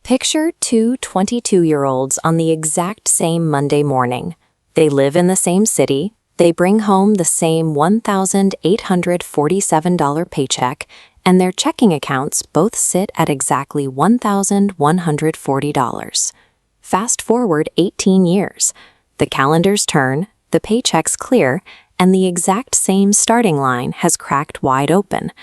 Picture two 22-year-olds on the exact same Monday morning. They live in the same city, they bring home the same $1,847 paycheck, and their checking accounts both sit at exactly $1,140. Fast forward 18 years. The calendars turn, the paychecks clear, and the exact same starting line has cracked wide open.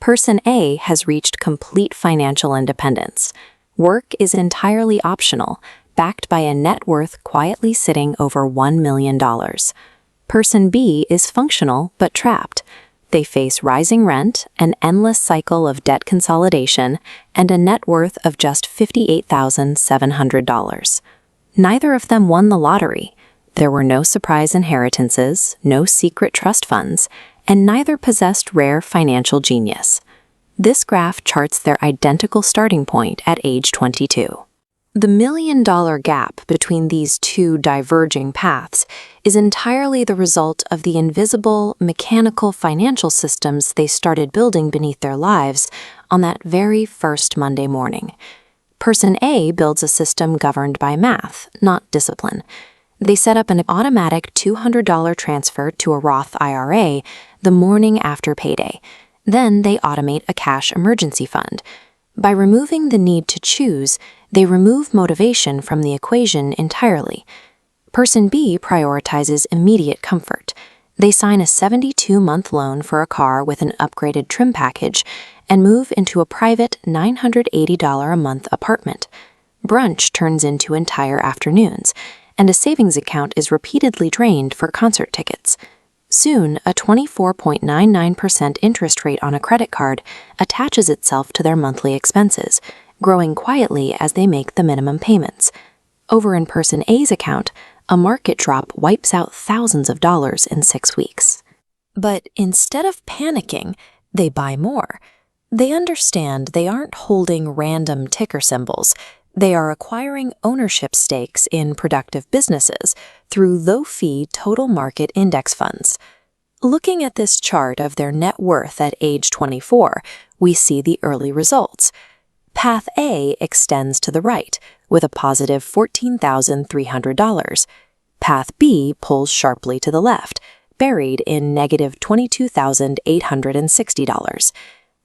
Person A has reached complete financial independence. Work is entirely optional, backed by a net worth quietly sitting over $1 million. Person B is functional but trapped. They face rising rent, an endless cycle of debt consolidation, and a net worth of just $58,700. Neither of them won the lottery. There were no surprise inheritances, no secret trust funds, and neither possessed rare financial genius. This graph charts their identical starting point at age 22. The million-dollar gap between these two diverging paths is entirely the result of the invisible, mechanical financial systems they started building beneath their lives on that very first Monday morning. Person A builds a system governed by math, not discipline. They set up an automatic $200 transfer to a Roth IRA the morning after payday. Then they automate a cash emergency fund. By removing the need to choose, they remove motivation from the equation entirely. Person B prioritizes immediate comfort. They sign a 72-month loan for a car with an upgraded trim package and move into a private $980 a month apartment. Brunch turns into entire afternoons, and a savings account is repeatedly drained for concert tickets. Soon, a 24.99% interest rate on a credit card attaches itself to their monthly expenses, growing quietly as they make the minimum payments. Over in Person A's account, a market drop wipes out thousands of dollars in 6 weeks. But instead of panicking, they buy more. They understand they aren't holding random ticker symbols. They are acquiring ownership stakes in productive businesses through low-fee total market index funds. Looking at this chart of their net worth at age 24, we see the early results. Path A extends to the right, with a positive $14,300. Path B pulls sharply to the left, buried in negative $22,860.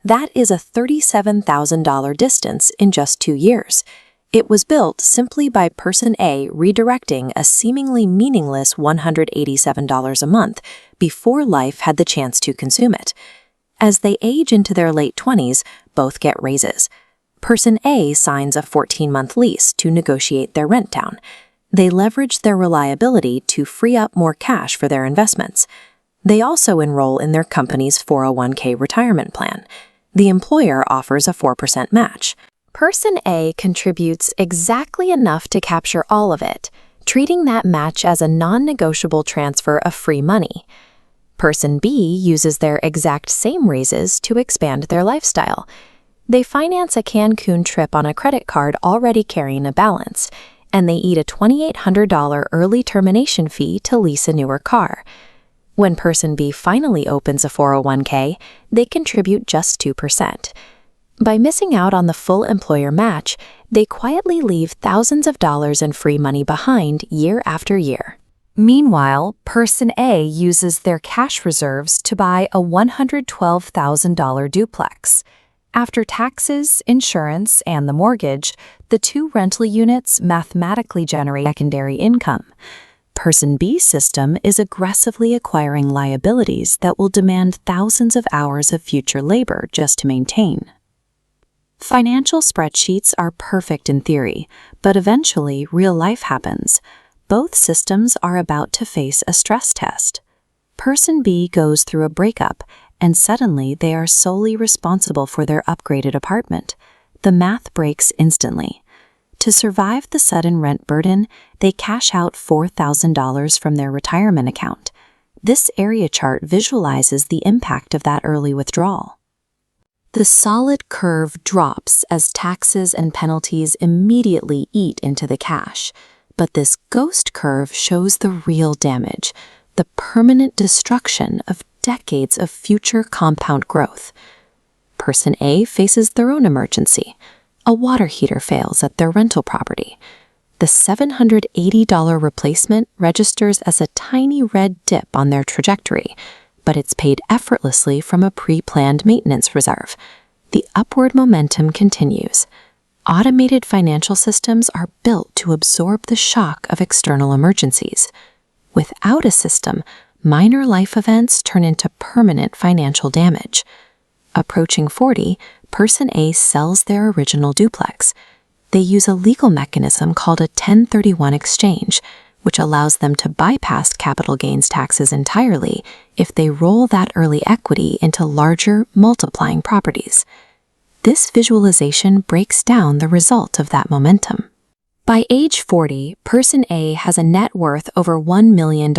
That is a $37,000 distance in just 2 years. It was built simply by Person A redirecting a seemingly meaningless $187 a month before life had the chance to consume it. As they age into their late 20s, both get raises. Person A signs a 14-month lease to negotiate their rent down. They leverage their reliability to free up more cash for their investments. They also enroll in their company's 401k retirement plan. The employer offers a 4% match. Person A contributes exactly enough to capture all of it, treating that match as a non-negotiable transfer of free money. Person B uses their exact same raises to expand their lifestyle. They finance a Cancun trip on a credit card already carrying a balance, and they eat a $2,800 early termination fee to lease a newer car. When Person B finally opens a 401k, they contribute just 2%. By missing out on the full employer match, they quietly leave thousands of dollars in free money behind year after year. Meanwhile, Person A uses their cash reserves to buy a $112,000 duplex. After taxes, insurance, and the mortgage, the two rental units mathematically generate secondary income. Person B's system is aggressively acquiring liabilities that will demand thousands of hours of future labor just to maintain. Financial spreadsheets are perfect in theory, but eventually real life happens. Both systems are about to face a stress test. Person B goes through a breakup, and suddenly they are solely responsible for their upgraded apartment. The math breaks instantly. To survive the sudden rent burden, they cash out $4,000 from their retirement account. This area chart visualizes the impact of that early withdrawal. The solid curve drops as taxes and penalties immediately eat into the cash. But this ghost curve shows the real damage, the permanent destruction of decades of future compound growth. Person A faces their own emergency. A water heater fails at their rental property. The $780 replacement registers as a tiny red dip on their trajectory, but it's paid effortlessly from a pre-planned maintenance reserve. The upward momentum continues. Automated financial systems are built to absorb the shock of external emergencies. Without a system, minor life events turn into permanent financial damage. Approaching 40, Person A sells their original duplex. They use a legal mechanism called a 1031 exchange, which allows them to bypass capital gains taxes entirely if they roll that early equity into larger, multiplying properties. This visualization breaks down the result of that momentum. By age 40, Person A has a net worth over $1 million,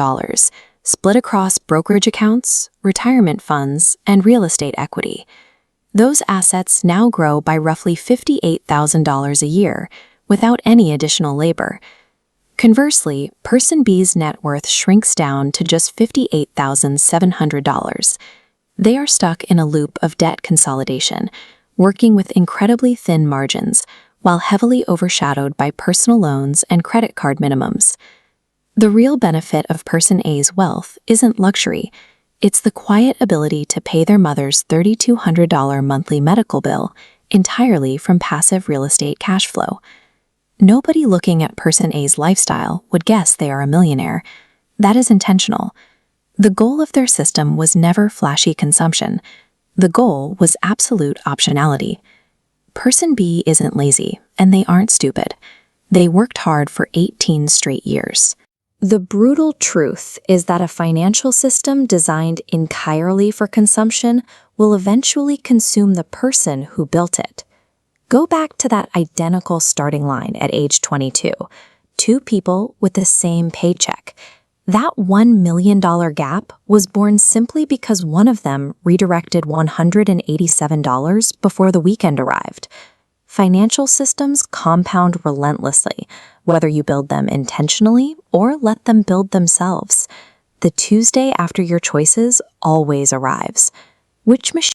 split across brokerage accounts, retirement funds, and real estate equity. Those assets now grow by roughly $58,000 a year without any additional labor. Conversely, Person B's net worth shrinks down to just $58,700. They are stuck in a loop of debt consolidation, working with incredibly thin margins, while heavily overshadowed by personal loans and credit card minimums. The real benefit of Person A's wealth isn't luxury. It's the quiet ability to pay their mother's $3,200 monthly medical bill entirely from passive real estate cash flow. Nobody looking at Person A's lifestyle would guess they are a millionaire. That is intentional. The goal of their system was never flashy consumption. The goal was absolute optionality. Person B isn't lazy, and they aren't stupid. They worked hard for 18 straight years. The brutal truth is that a financial system designed entirely for consumption will eventually consume the person who built it. Go back to that identical starting line at age 22. Two people with the same paycheck. That $1 million gap was born simply because one of them redirected $187 before the weekend arrived. Financial systems compound relentlessly, whether you build them intentionally or let them build themselves. The Tuesday after your choices always arrives. Which machine